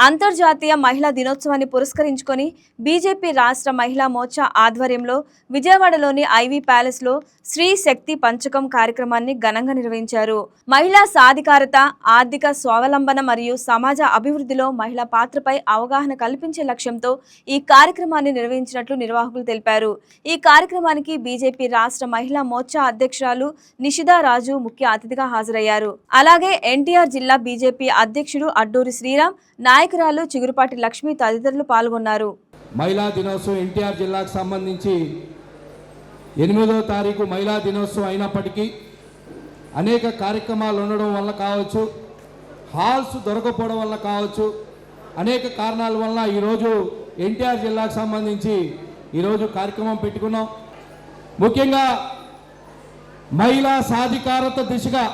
అంతర్జాతీయ మహిళా దినోత్సవాన్ని పురస్కరించుకొని బీజేపీ రాష్ట్ర మహిళా మోర్చా ఆధ్వర్యంలో విజయవాడలోని ఐవీ ప్యాలెస్లో స్త్రీ శక్తి పంచకం కార్యక్రమాన్ని ఘనంగా నిర్వహించారు. మహిళా సాధికారత, ఆర్థిక స్వావలంబన మరియు సమాజ అభివృద్ధిలో మహిళా పాత్రపై అవగాహన కల్పించే లక్ష్యంతో ఈ కార్యక్రమాన్ని నిర్వహించినట్లు నిర్వాహకులు తెలిపారు. ఈ కార్యక్రమానికి బీజేపీ రాష్ట్ర మహిళా మోర్చా అధ్యక్షురాలు నిషిదా రాజు ముఖ్య అతిథిగా హాజరయ్యారు. అలాగే ఎన్టీఆర్ జిల్లా బీజేపీ అధ్యక్షుడు అడ్డూరి శ్రీరామ్, నాయకురాలు చిగురుపాటి లక్ష్మి తదితరులు పాల్గొన్నారు. మహిళా దినోత్సవం ఎన్టీఆర్ జిల్లాకు సంబంధించి 8వ తారీఖు మహిళా దినోత్సవం అయినప్పటికీ అనేక కార్యక్రమాలు ఉండడం వల్ల కావచ్చు, హాల్స్ దొరకపోవడం వల్ల కావచ్చు, అనేక కారణాల వల్ల ఈరోజు ఎన్టీఆర్ జిల్లాకు సంబంధించి ఈరోజు కార్యక్రమం పెట్టుకున్నాం. ముఖ్యంగా మహిళా సాధికారత దిశగా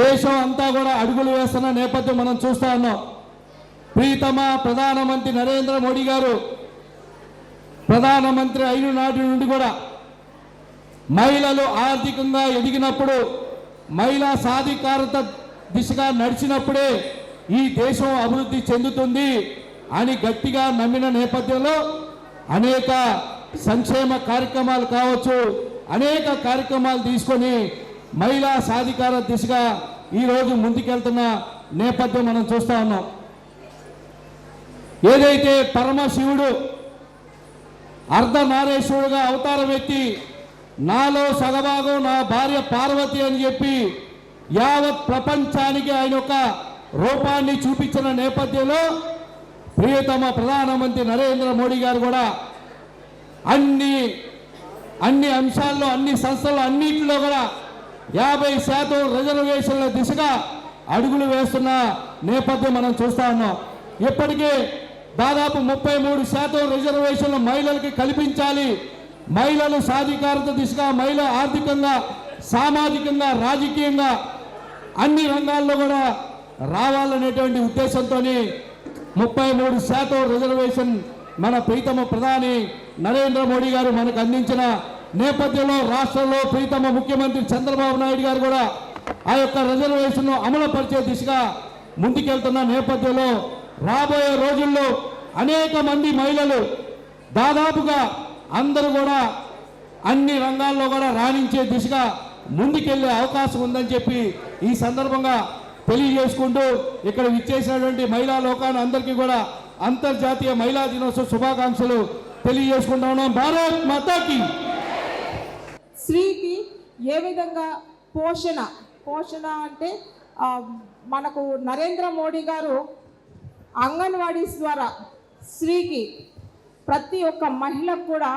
దేశం అంతా కూడా అడుగులు వేస్తున్న నేపథ్యం మనం చూస్తూ ఉన్నాం. ప్రీతమ ప్రధానమంత్రి నరేంద్ర మోడీ గారు ప్రధానమంత్రి అయిన నాటి నుండి కూడా మహిళలు ఆర్థికంగా ఎదిగినప్పుడు, మహిళా సాధికారత దిశగా నడిచినప్పుడే ఈ దేశం అభివృద్ధి చెందుతుంది అని గట్టిగా నమ్మిన నేపథ్యంలో అనేక సంక్షేమ కార్యక్రమాలు కావచ్చు, అనేక కార్యక్రమాలు తీసుకొని మహిళా సాధికారత దిశగా ఈరోజు ముందుకెళ్తున్న నేపథ్యం మనం చూస్తూ ఉన్నాం. ఏదైతే పరమశివుడు అర్ధనారేశ్వరుడుగా అవతారం ఎత్తి నాలో సగభాగం నా భార్య పార్వతి అని చెప్పి యావత్ ప్రపంచానికి ఆయన యొక్క రూపాన్ని చూపించిన నేపథ్యంలో ప్రియతమ ప్రధానమంత్రి నరేంద్ర మోడీ గారు కూడా అన్ని అంశాల్లో, అన్ని సంస్థల్లో, అన్నింటిలో కూడా 50% రిజర్వేషన్ల దిశగా అడుగులు వేస్తున్న నేపథ్యం మనం చూస్తూ ఉన్నాం. ఇప్పటికే దాదాపు 33% రిజర్వేషన్లు మహిళలకి కల్పించాలి. మహిళలు సాధికారత దిశగా, మహిళ ఆర్థికంగా, సామాజికంగా, రాజకీయంగా అన్ని రంగాల్లో కూడా రావాలనేటువంటి ఉద్దేశంతో 33% రిజర్వేషన్ మన ప్రీతమ ప్రధాని నరేంద్ర మోడీ గారు మనకు అందించిన నేపథ్యంలో రాష్ట్రంలో ప్రీతమ ముఖ్యమంత్రి చంద్రబాబు నాయుడు గారు కూడా ఆ యొక్క రిజర్వేషన్ను అమలుపరిచే దిశగా ముందుకెళ్తున్న నేపథ్యంలో రాబోయే రోజుల్లో అనేక మంది మహిళలు దాదాపుగా అందరూ కూడా అన్ని రంగాల్లో కూడా రాణించే దిశగా ముందుకెళ్లే అవకాశం ఉందని చెప్పి ఈ సందర్భంగా తెలియజేసుకుంటూ ఇక్కడ విచ్చేసినటువంటి మహిళా లోకాన్ని అందరికీ కూడా అంతర్జాతీయ మహిళా దినోత్సవ శుభాకాంక్షలు తెలియజేసుకుంటా ఉన్నాం. భారత్ మాతాకి. స్త్రీకి ఏ విధంగా పోషణ అంటే మనకు నరేంద్ర మోడీ గారు అంగన్వాడీస్ ద్వారా స్త్రీకి ప్రతి ఒక్క మహిళకు కూడా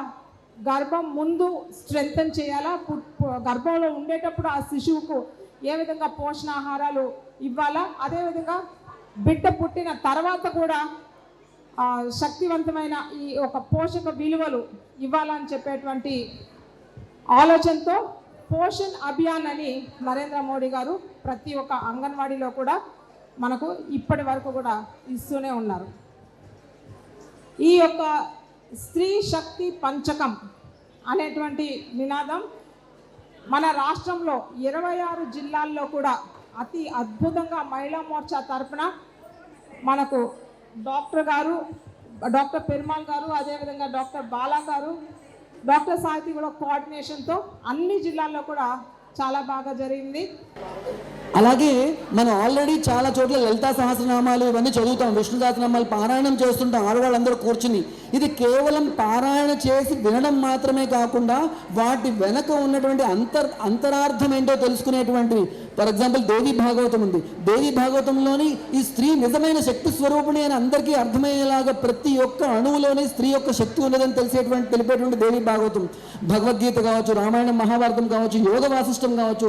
గర్భం ముందు స్ట్రెంథన్ చేయాలా, గర్భంలో ఉండేటప్పుడు ఆ శిశువుకు ఏ విధంగా పోషణాహారాలు ఇవ్వాలా, అదేవిధంగా బిడ్డ పుట్టిన తర్వాత కూడా శక్తివంతమైన ఈ ఒక పోషక విలువలు ఇవ్వాలని చెప్పేటువంటి ఆలోచనతో పోషణ్ అభియాన్ అని నరేంద్ర మోడీ గారు ప్రతి ఒక్క అంగన్వాడీలో కూడా మనకు ఇప్పటి వరకు కూడా ఇస్తూనే ఉన్నారు. ఈ యొక్క స్త్రీ శక్తి పంచకం అనేటువంటి నినాదం మన రాష్ట్రంలో 26 జిల్లాల్లో కూడా అతి అద్భుతంగా మహిళా మోర్చా తరఫున మనకు డాక్టర్ పెరుమాల్ గారు, అదేవిధంగా డాక్టర్ బాలా గారు, డాక్టర్ సాహితీ కూడా కోఆర్డినేషన్తో అన్ని జిల్లాల్లో కూడా చాలా బాగా జరిగింది. అలాగే మనం ఆల్రెడీ చాలా చోట్ల లలితా సహస్రనామాలు ఇవన్నీ చదువుతాం, విష్ణు సహస్రనామాలు పారాయణం చేస్తుంటాం ఆడవాళ్ళందరూ కూర్చుని. ఇది కేవలం పారాయణ చేసి వినడం మాత్రమే కాకుండా వాటి వెనక ఉన్నటువంటి అంతరార్థం ఏంటో తెలుసుకునేటువంటివి. ఫర్ ఎగ్జాంపుల్ దేవీ భాగవతం ఉంది. దేవీ భాగవతంలోని ఈ స్త్రీ నిజమైన శక్తి స్వరూపిణి అని అందరికీ అర్థమయ్యేలాగా ప్రతి ఒక్క అణువులోని స్త్రీ యొక్క శక్తి ఉన్నదని తెలిపేటువంటి దేవీ భాగవతం. భగవద్గీత కావచ్చు, రామాయణం మహాభారతం కావచ్చు, యోగ వాసిష్టం కావచ్చు,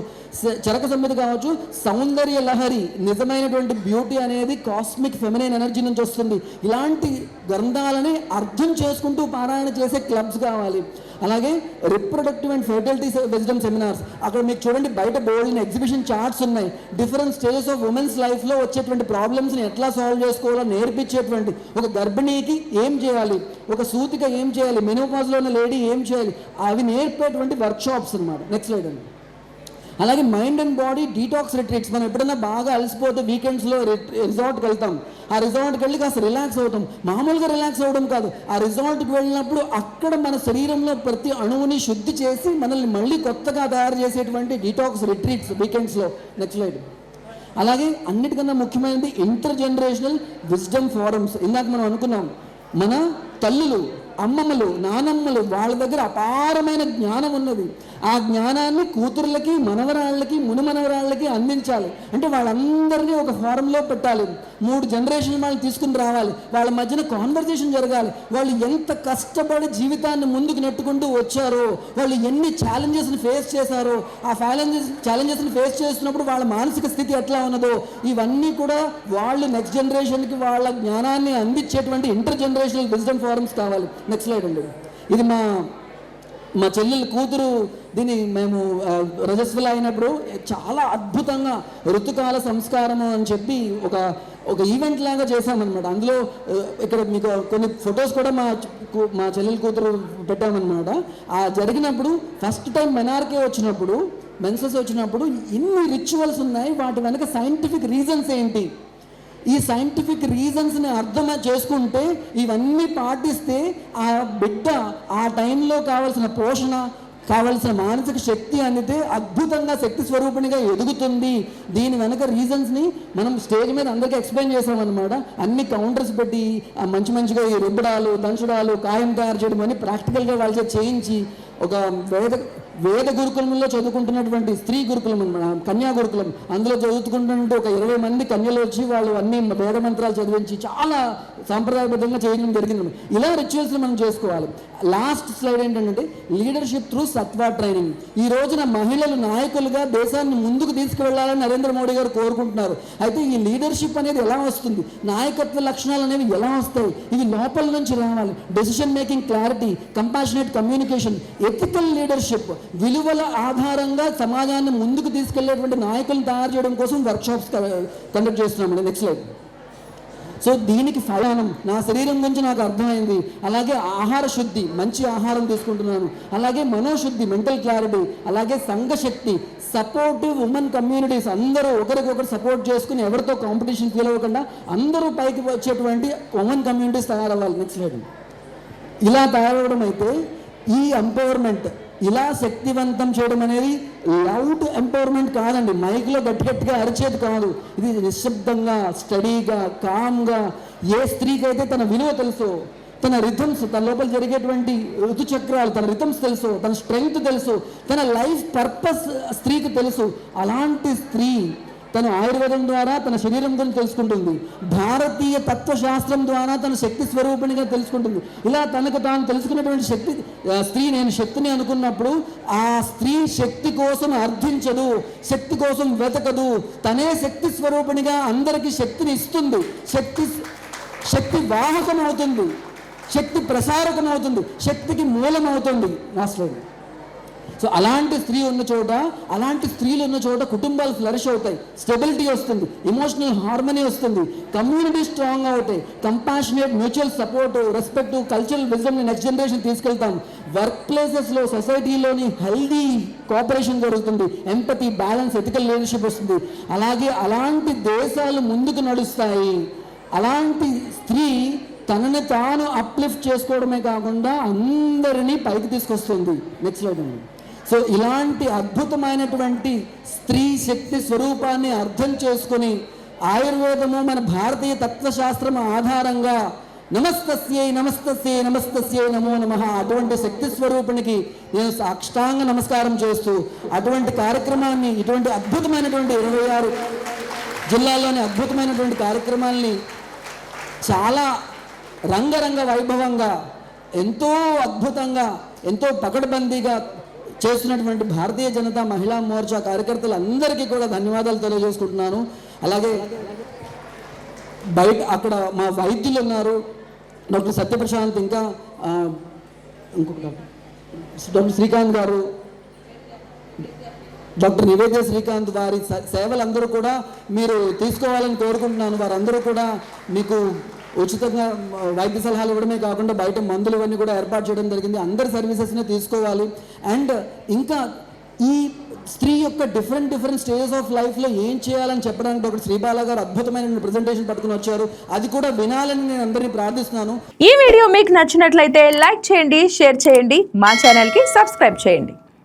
చరక సంహిత కావచ్చు, సౌందర్య లహరి, నిజమైనటువంటి బ్యూటీ అనేది కాస్మిక్ ఫెమినైన్ ఎనర్జీ నుంచి వస్తుంది. ఇలాంటి గ్రంథాలని అర్థం చేసుకుంటూ పారాయణ చేసే క్లబ్స్ కావాలి. అలాగే reproductive and fertility wisdom seminars, అక్కడ మీకు చూడండి బయట బోర్డుని ఎగ్జిబిషన్ చార్ట్స్ ఉన్నాయి. డిఫరెంట్ స్టేజెస్ ఆఫ్ ఉమెన్స్ లైఫ్లో వచ్చేటువంటి ప్రాబ్లమ్స్ని ఎట్లా సాల్వ్ చేసుకోవాలో నేర్పించేటువంటి, ఒక గర్భిణీకి ఏం చేయాలి, ఒక సూతిక ఏం చేయాలి, మెనోపాజ్లో ఉన్న లేడీ ఏం చేయాలి, అవి నేర్పేటువంటి వర్క్షాప్స్ అన్నమాట. నెక్స్ట్ స్లైడ్ అండి. అలాగే mind and body detox retreats. మనం ఎప్పుడైనా బాగా అలసిపోతే వీకెండ్స్లో రిసార్ట్కి వెళ్తాం. ఆ రిసార్ట్కి వెళ్ళి కాస్త రిలాక్స్ అవుతాం. మామూలుగా రిలాక్స్ అవ్వడం కాదు, ఆ రిసార్ట్కి వెళ్ళినప్పుడు అక్కడ మన శరీరంలో ప్రతి అణువుని శుద్ధి చేసి మనల్ని మళ్ళీ కొత్తగా తయారు చేసేటువంటి డీటాక్స్ రిట్రీట్స్ వీకెండ్స్లో. Next slide. అలాగే అన్నిటికన్నా ముఖ్యమైనది ఇంటర్ జనరేషనల్ విజ్డమ్ ఫోరమ్స్. ఇందాక మనం అనుకున్నాం, మన తల్లులు, అమ్మమ్మలు, నానమ్మలు, వాళ్ళ దగ్గర అపారమైన జ్ఞానం ఉన్నది. ఆ జ్ఞానాన్ని కూతుర్లకి, మనవరాళ్ళకి, మునిమనవరాళ్ళకి అందించాలి. అంటే వాళ్ళందరినీ ఒక ఫారంలో పెట్టాలి. 3 జనరేషన్ వాళ్ళు తీసుకుని రావాలి. వాళ్ళ మధ్యన కాన్వర్జేషన్ జరగాలి. వాళ్ళు ఎంత కష్టపడి జీవితాన్ని ముందుకు నెట్టుకుంటూ వచ్చారో, వాళ్ళు ఎన్ని ఛాలెంజెస్ని ఫేస్ చేశారో, ఆ ఛాలెంజెస్ని ఫేస్ చేస్తున్నప్పుడు వాళ్ళ మానసిక స్థితి ఎట్లా ఉన్నదో, ఇవన్నీ కూడా వాళ్ళు నెక్స్ట్ జనరేషన్కి వాళ్ళ జ్ఞానాన్ని అందించేటువంటి ఇంటర్ జనరేషనల్ విజ్డమ్ ఫోరమ్స్ కావాలి. నెక్స్ట్ స్లైడ్ అండి. ఇది మా చెల్లెలు కూతురు, దీన్ని మేము రజస్వల అయినప్పుడు చాలా అద్భుతంగా ఋతుకాల సంస్కారము అని చెప్పి ఒక ఈవెంట్ లాగా చేశామన్నమాట. అందులో ఇక్కడ మీకు కొన్ని ఫొటోస్ కూడా మా చెల్లెల కూతురు పెట్టామన్నమాట. ఆ జరిగినప్పుడు ఫస్ట్ టైం మెనార్కే వచ్చినప్పుడు, మెన్సెస్ వచ్చినప్పుడు ఇన్ని రిచువల్స్ ఉన్నాయి. వాటి వెనక సైంటిఫిక్ రీజన్స్ ఏంటి, ఈ సైంటిఫిక్ రీజన్స్ని అర్థం చేసుకుంటే, ఇవన్నీ పాటిస్తే ఆ బిడ్డ ఆ టైంలో కావాల్సిన పోషణ, కావలసిన మానసిక శక్తి అందితే అద్భుతంగా శక్తి స్వరూపిణిగా ఎదుగుతుంది. దీని వెనక రీజన్స్ని మనం స్టేజ్ మీద అందరికీ ఎక్స్ప్లెయిన్ చేసామన్నమాట. అన్ని కౌంటర్స్ పెట్టి మంచిగా ఈ రుబ్బడాలు, దంచడాలు, కాయం తయారు చేయడం అని ప్రాక్టికల్గా వాళ్ళ చేయించి, ఒక వేద గురుకులంలో చదువుకుంటున్నటువంటి స్త్రీ గురుకులం అన్నమాట, కన్యా గురుకులం, అందులో చదువుకుంటున్నట్టు ఒక 20 మంది కన్యలు వచ్చి వాళ్ళు అన్ని వేద మంత్రాలు చదివించి చాలా సాంప్రదాయబద్ధంగా చేయడం జరిగింది. ఇలా రిచువల్స్ని మనం చేసుకోవాలి. లాస్ట్ స్లైడ్ ఏంటంటే లీడర్షిప్ త్రూ సత్వా ట్రైనింగ్. ఈ రోజున మహిళలు నాయకులుగా దేశాన్ని ముందుకు తీసుకువెళ్లాలని నరేంద్ర మోడీ గారు కోరుకుంటున్నారు. అయితే ఈ లీడర్షిప్ అనేది ఎలా వస్తుంది, నాయకత్వ లక్షణాలు అనేవి ఎలా వస్తాయి, ఇవి లోపల నుంచి రావాలి. Decision making clarity, compassionate communication, ethical leadership, విలువల ఆధారంగా సమాజాన్ని ముందుకు తీసుకెళ్లేటువంటి నాయకులను తయారు చేయడం కోసం వర్క్షాప్స్ కండక్ట్ చేస్తున్నామండి. Next slide. సో దీనికి ఫలానం నా శరీరం గురించి నాకు అర్థమైంది. అలాగే ఆహార శుద్ధి, మంచి ఆహారం తీసుకుంటున్నాను. అలాగే మనోశుద్ధి, మెంటల్ క్లారిటీ. అలాగే సంఘశక్తి, సపోర్టివ్ ఉమెన్ కమ్యూనిటీస్, అందరూ ఒకరికొకరు సపోర్ట్ చేసుకుని ఎవరితో కాంపిటీషన్ ఫీల్ అవ్వకుండా అందరూ పైకి వచ్చేటువంటి ఉమెన్ కమ్యూనిటీస్ తయారవ్వాలి. Next slide. ఇలా తయారవడం అయితే ఈ ఎంపవర్మెంట్, ఇలా శక్తివంతం చేయడం అనేది లౌడ్ ఎంపవర్మెంట్ కాదండి, మైక్లో గట్టిగా అరిచేది కాదు. ఇది నిశ్శబ్దంగా, స్టడీగా, కామ్గా. ఏ స్త్రీకి అయితే తన విలువ తెలుసో, తన రిథమ్స్, తన లోపల జరిగేటువంటి ఋతుచక్రాలు, తన రిథమ్స్ తెలుసు, తన స్ట్రెంగ్త్ తెలుసు, తన లైఫ్ పర్పస్ స్త్రీకి తెలుసు, అలాంటి స్త్రీ తన ఆయుర్వేదం ద్వారా తన శరీరం గురించి తెలుసుకుంటుంది. భారతీయ తత్వశాస్త్రం ద్వారా తన శక్తి స్వరూపిణిగా తెలుసుకుంటుంది. ఇలా తనకు తాను తెలుసుకున్నటువంటి శక్తి స్త్రీ, నేను శక్తిని అనుకున్నప్పుడు ఆ స్త్రీ శక్తి కోసం అర్థించదు, శక్తి కోసం వెతకదు. తనే శక్తి స్వరూపిణిగా అందరికీ శక్తిని ఇస్తుంది. శక్తి వాహకం అవుతుంది, శక్తి ప్రసారకం అవుతుంది, శక్తికి మూలం అవుతుంది. లాస్ట్లో సో అలాంటి స్త్రీ ఉన్న చోట, అలాంటి స్త్రీలు ఉన్న చోట కుటుంబాలు ఫ్లరిష్ అవుతాయి, స్టెబిలిటీ వస్తుంది, ఎమోషనల్ హార్మనీ వస్తుంది, కమ్యూనిటీ స్ట్రాంగ్ అవుతాయి, compassionate mutual support, respect, cultural విజన్ని నెక్స్ట్ జనరేషన్ తీసుకెళ్తాం. వర్క్ ప్లేసెస్లో, సొసైటీలోని హెల్దీ కోఆపరేషన్ జరుగుతుంది, ఎంపతి, బ్యాలెన్స్, ఎథికల్ లీడర్షిప్ వస్తుంది. అలాగే అలాంటి దేశాలు ముందుకు నడుస్తాయి. అలాంటి స్త్రీ తనని తాను అప్లిఫ్ట్ చేసుకోవడమే కాకుండా అందరినీ పైకి తీసుకొస్తుంది. నెక్స్ట్ స్లైడ్ అండి. సో ఇలాంటి అద్భుతమైనటువంటి స్త్రీ శక్తి స్వరూపాన్ని అర్థం చేసుకుని ఆయుర్వేదము, మన భారతీయ తత్వశాస్త్రం ఆధారంగా నమస్తస్యై నమస్తస్యై నమస్తస్యై నమో నమః అటువంటి శక్తి స్వరూపిణికి నేను సాష్టాంగ నమస్కారం చేస్తూ అటువంటి కార్యక్రమాన్ని, ఇటువంటి అద్భుతమైనటువంటి 26 జిల్లాల్లోని అద్భుతమైనటువంటి కార్యక్రమాల్ని చాలా రంగరంగ వైభవంగా, ఎంతో అద్భుతంగా, ఎంతో పకడ్బందీగా చేస్తున్నటువంటి భారతీయ జనతా మహిళా మోర్చా కార్యకర్తలందరికీ కూడా ధన్యవాదాలు తెలియజేసుకుంటున్నాను. అలాగే బయట అక్కడ మా వైద్యులు ఉన్నారు, డాక్టర్ సత్యప్రశాంత్, ఇంకా ఇంకొక డాక్టర్ శ్రీకాంత్ గారు, డాక్టర్ నివేద్య శ్రీకాంత్, వారి సేవలందరూ కూడా మీరు తీసుకోవాలని కోరుకుంటున్నాను. వారందరూ కూడా మీకు ఉచితంగా వైద్య సలహాలు ఇవ్వడమే కాకుండా బయట మందులు ఇవన్నీ కూడా ఏర్పాటు చేయడం జరిగింది. అందరి సర్వీసెస్ని తీసుకోవాలి. అండ్ ఇంకా ఈ స్త్రీ యొక్క డిఫరెంట్ స్టేజెస్ ఆఫ్ లైఫ్లో ఏం చేయాలని చెప్పడానికి డాక్టర్ శ్రీబాల గారు అద్భుతమైన ప్రెజెంటేషన్ పట్టుకుని వచ్చారు. అది కూడా వినాలని నేను అందరినీ ప్రార్థిస్తున్నాను. ఈ వీడియో మీకు నచ్చినట్లయితే లైక్ చేయండి, షేర్ చేయండి, మా ఛానల్కి సబ్స్క్రైబ్ చేయండి.